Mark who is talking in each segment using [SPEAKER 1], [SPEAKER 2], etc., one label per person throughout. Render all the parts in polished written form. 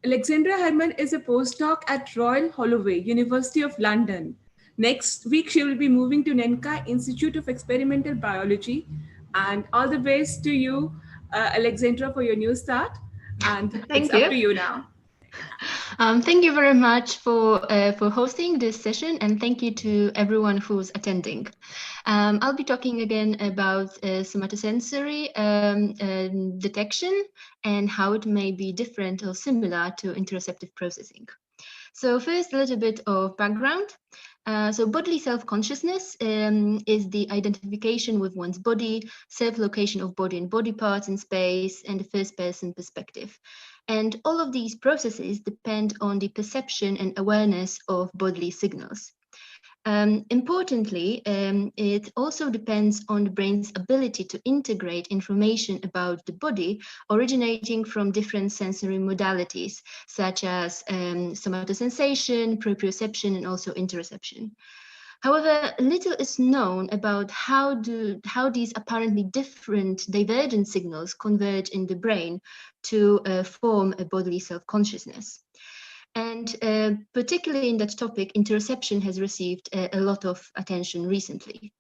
[SPEAKER 1] Aleksandra Herman is a postdoc at Royal Holloway, University of London. Next week, she will be moving to NENCA Institute of Experimental Biology. And all the best to you, Aleksandra, for your new start. And it's
[SPEAKER 2] Thank
[SPEAKER 1] up
[SPEAKER 2] you.
[SPEAKER 1] to you now.
[SPEAKER 2] Thank you very much for hosting this session, and thank you to everyone who's attending. I'll be talking again about somatosensory detection and how it may be different or similar to interoceptive processing. So first, a little bit of background. So bodily self-consciousness is the identification with one's body, self-location of body and body parts in space, and the first-person perspective. And all of these processes depend on the perception and awareness of bodily signals. Importantly, it also depends on the brain's ability to integrate information about the body originating from different sensory modalities, such as somatosensation, proprioception, and also interoception. However, little is known about how these apparently different divergent signals converge in the brain to form a bodily self-consciousness. And particularly in that topic, interoception has received a lot of attention recently.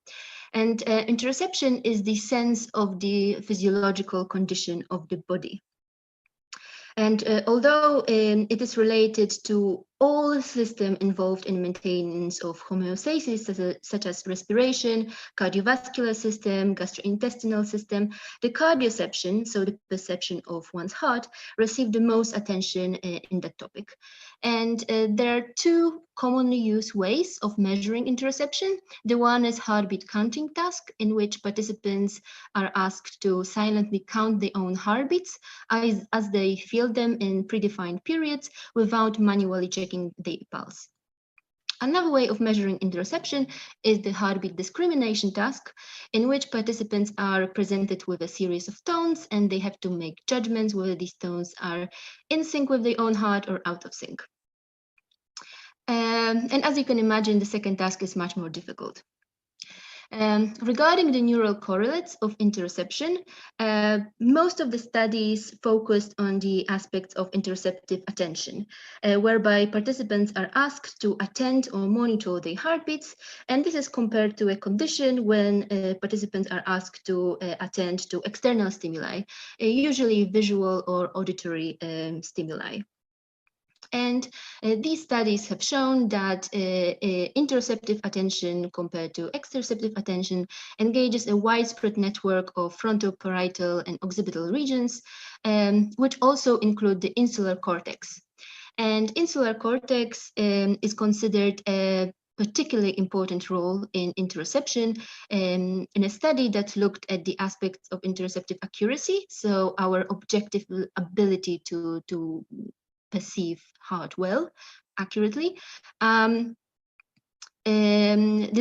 [SPEAKER 2] And interoception is the sense of the physiological condition of the body. And although it is related to all systems involved in maintenance of homeostasis, such as respiration, cardiovascular system, gastrointestinal system, the cardioception, so the perception of one's heart, received the most attention in that topic. And there are two commonly used ways of measuring interoception. The one is heartbeat counting task, in which participants are asked to silently count their own heartbeats as they feel them in predefined periods without manually checking the pulse. Another way of measuring interoception is the heartbeat discrimination task, in which participants are presented with a series of tones and they have to make judgments whether these tones are in sync with their own heart or out of sync. And as you can imagine, the second task is much more difficult. Regarding the neural correlates of interoception, most of the studies focused on the aspects of interoceptive attention, whereby participants are asked to attend or monitor their heartbeats, and this is compared to a condition when participants are asked to attend to external stimuli, usually visual or auditory stimuli. And these studies have shown that interoceptive attention compared to exteroceptive attention engages a widespread network of frontal, parietal, and occipital regions, which also include the insular cortex. And insular cortex is considered a particularly important role in interoception in a study that looked at the aspects of interoceptive accuracy, so our objective ability to perceive heart well, accurately. The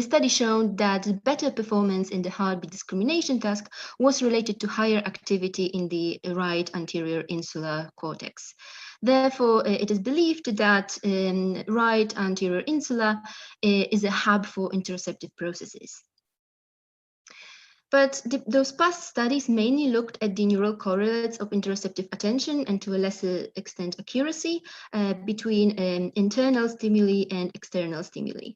[SPEAKER 2] study showed that better performance in the heartbeat discrimination task was related to higher activity in the right anterior insular cortex. Therefore, it is believed that right anterior insula is a hub for interoceptive processes. But those past studies mainly looked at the neural correlates of interoceptive attention and to a lesser extent accuracy between internal stimuli and external stimuli.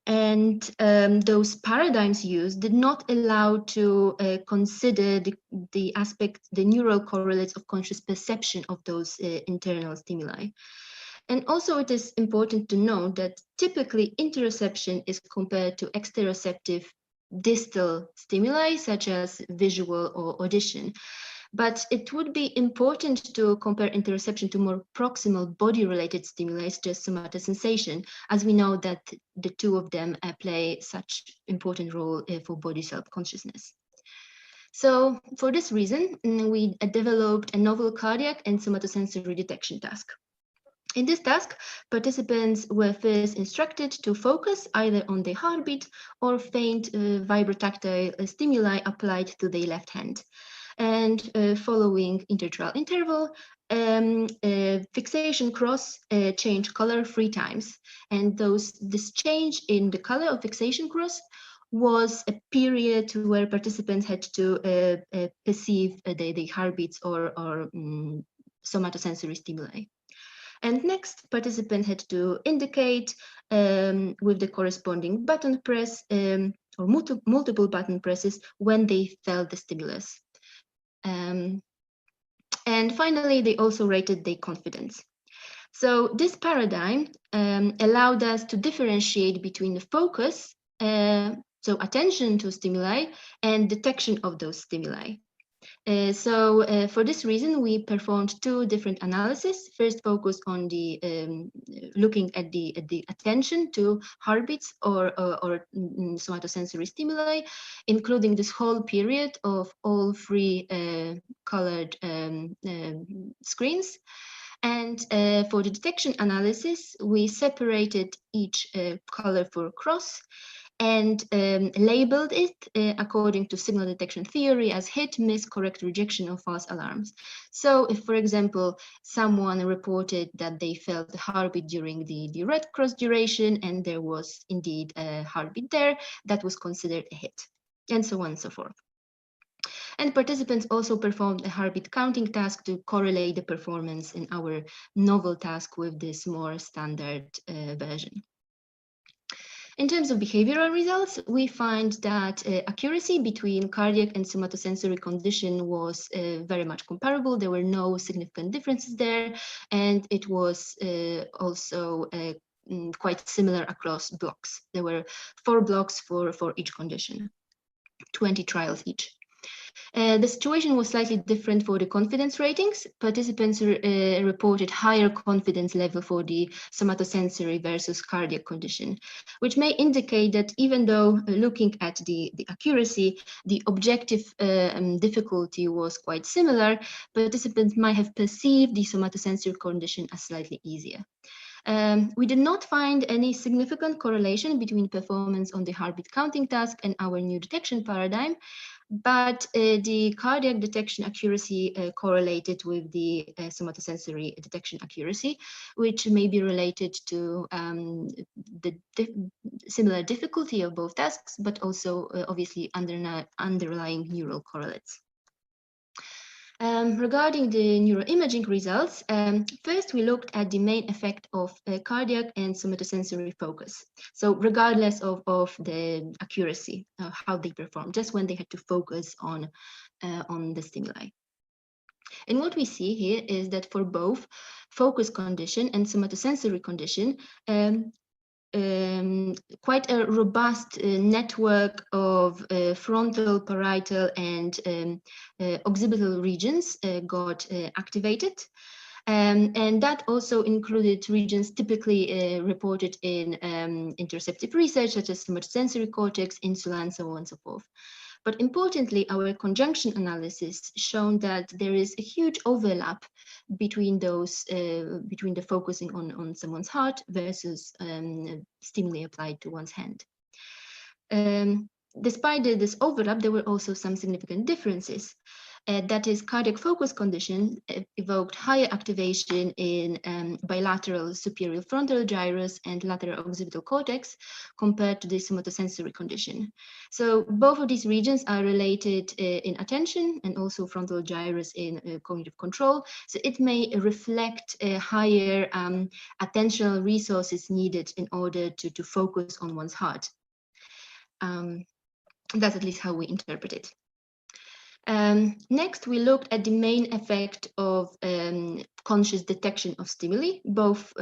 [SPEAKER 2] Those paradigms used did not allow to consider the neural correlates of conscious perception of those internal stimuli. And also it is important to note that typically interoception is compared to exteroceptive distal stimuli such as visual or audition. But it would be important to compare interoception to more proximal body-related stimuli such as somatosensation, as we know that the two of them play such important role for body self-consciousness. So for this reason, we developed a novel cardiac and somatosensory detection task. In this task, participants were first instructed to focus either on their heartbeat or faint vibrotactile stimuli applied to their left hand. And following intertrial interval, fixation cross changed color 3 times. And this change in the color of fixation cross was a period where participants had to perceive their heartbeats or somatosensory stimuli. And next, participants had to indicate with the corresponding button press or multiple button presses when they felt the stimulus. And finally, they also rated their confidence. So this paradigm allowed us to differentiate between the focus, so attention to stimuli, and detection of those stimuli. So for this reason, we performed two different analyses. First, focus on the looking at the attention to heartbeats or somatosensory stimuli, including this whole period of all three colored screens. And for the detection analysis, we separated each color for cross and labeled it according to signal detection theory as hit, miss, correct, rejection, or false alarms. So if, for example, someone reported that they felt a heartbeat during the red cross duration and there was indeed a heartbeat there, that was considered a hit, and so on and so forth. And participants also performed a heartbeat counting task to correlate the performance in our novel task with this more standard version. In terms of behavioral results, we find that accuracy between cardiac and somatosensory condition was very much comparable. There were no significant differences there, and it was also quite similar across blocks. There were 4 blocks for each condition, 20 trials each. The situation was slightly different for the confidence ratings. Participants reported higher confidence level for the somatosensory versus cardiac condition, which may indicate that even though looking at the accuracy, the objective difficulty was quite similar, participants might have perceived the somatosensory condition as slightly easier. We did not find any significant correlation between performance on the heartbeat counting task and our new detection paradigm, but the cardiac detection accuracy correlated with the somatosensory detection accuracy, which may be related to the similar difficulty of both tasks, but also obviously underlying neural correlates. Regarding the neuroimaging results, first we looked at the main effect of cardiac and somatosensory focus. So regardless of the accuracy of how they perform, just when they had to focus on the stimuli. And what we see here is that for both focus condition and somatosensory condition, quite a robust network of frontal, parietal, and occipital regions got activated. And that also included regions typically reported in interoceptive research, such as somatosensory cortex, insular, and so on and so forth. But importantly, our conjunction analysis shown that there is a huge overlap between those, between the focusing on someone's heart versus stimuli applied to one's hand. Despite this overlap, there were also some significant differences. That is, cardiac focus condition evoked higher activation in bilateral superior frontal gyrus and lateral occipital cortex compared to the somatosensory condition. So both of these regions are related in attention and also frontal gyrus in cognitive control. So it may reflect higher attentional resources needed in order to focus on one's heart. That's at least how we interpret it. Next, we looked at the main effect of conscious detection of stimuli, both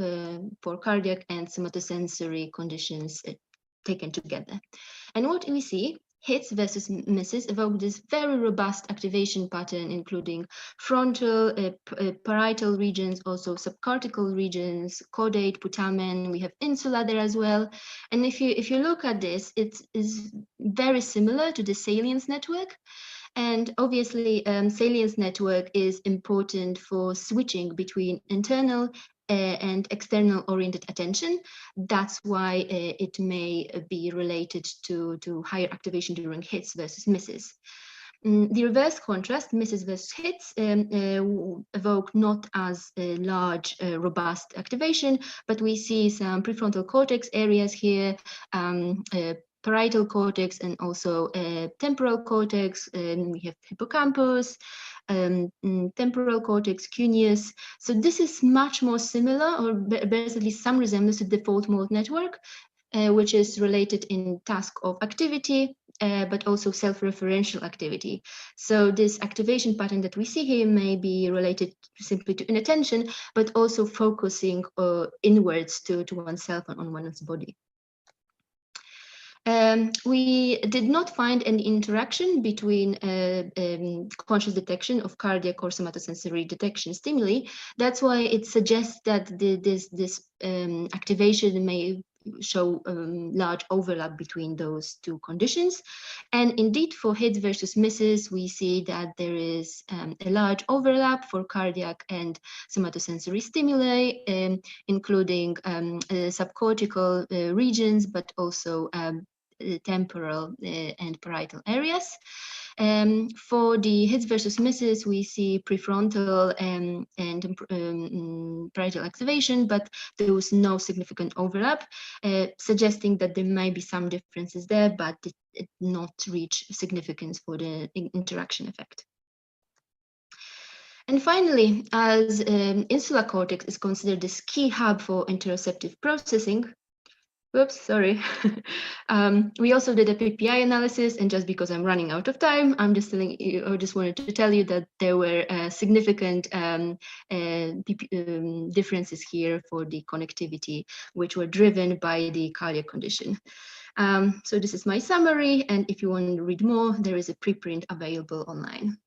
[SPEAKER 2] for cardiac and somatosensory conditions taken together. And what we see, hits versus misses, evoke this very robust activation pattern, including frontal, parietal regions, also subcortical regions, caudate, putamen. We have insula there as well. And if you look at this, it is very similar to the salience network. And obviously, salience network is important for switching between internal and external oriented attention. That's why it may be related to higher activation during hits versus misses. The reverse contrast, misses versus hits, evoke not as a large, robust activation, but we see some prefrontal cortex areas here, parietal cortex and also temporal cortex, and we have hippocampus, temporal cortex, cuneus. So this is much more similar, or bears at least some resemblance to the default mode network, which is related in task of activity, but also self-referential activity. So this activation pattern that we see here may be related simply to inattention, but also focusing inwards to oneself and on one's body. We did not find any interaction between conscious detection of cardiac or somatosensory detection stimuli. That's why it suggests that this activation may show large overlap between those two conditions. And indeed, for hits versus misses, we see that there is a large overlap for cardiac and somatosensory stimuli, including subcortical regions, but also temporal and parietal areas. For the hits versus misses, we see prefrontal and parietal activation, but there was no significant overlap, suggesting that there may be some differences there, but it not reach significance for the interaction effect. And finally, as insular cortex is considered this key hub for interoceptive processing, whoops, sorry. We also did a PPI analysis, and just because I'm running out of time, I'm just telling you, or just wanted to tell you that there were significant differences here for the connectivity, which were driven by the cardiac condition. So this is my summary, and if you want to read more, there is a preprint available online.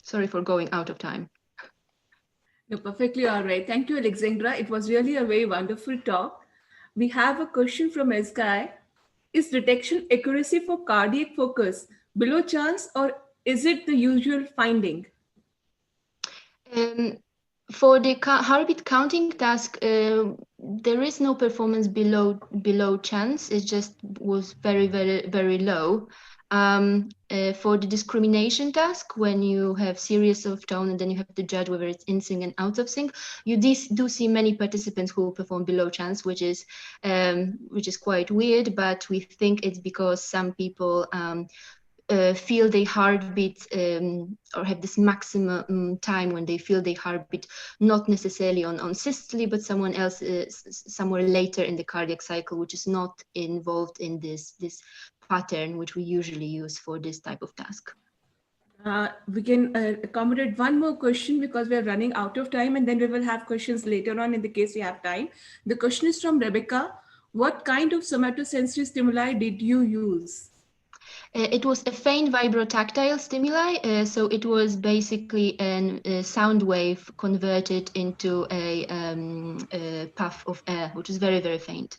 [SPEAKER 2] Sorry for going out of time.
[SPEAKER 1] You're perfectly all right. Thank you, Aleksandra. It was really a very wonderful talk. We have a question from Emcee. Is detection accuracy for cardiac focus below chance, or is it the usual finding?
[SPEAKER 2] For the heartbeat counting task, there is no performance below chance. It just was very, very, very low. For the discrimination task, when you have series of tone and then you have to judge whether it's in sync and out of sync, you do see many participants who perform below chance, which is quite weird. But we think it's because some people feel their heartbeat or have this maximum time when they feel their heartbeat, not necessarily on systole, but someone else somewhere later in the cardiac cycle, which is not involved in this pattern, which we usually use for this type of task.
[SPEAKER 1] We can accommodate one more question because we are running out of time, and then we will have questions later on in the case we have time. The question is from Rebecca. What kind of somatosensory stimuli did you use?
[SPEAKER 2] It was a faint vibrotactile stimuli, so it was basically a sound wave converted into a puff of air, which is very, very faint.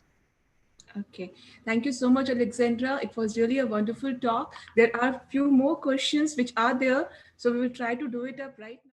[SPEAKER 1] Okay, thank you so much, Aleksandra. It was really a wonderful talk. There are a few more questions which are there, so we will try to do it up right now.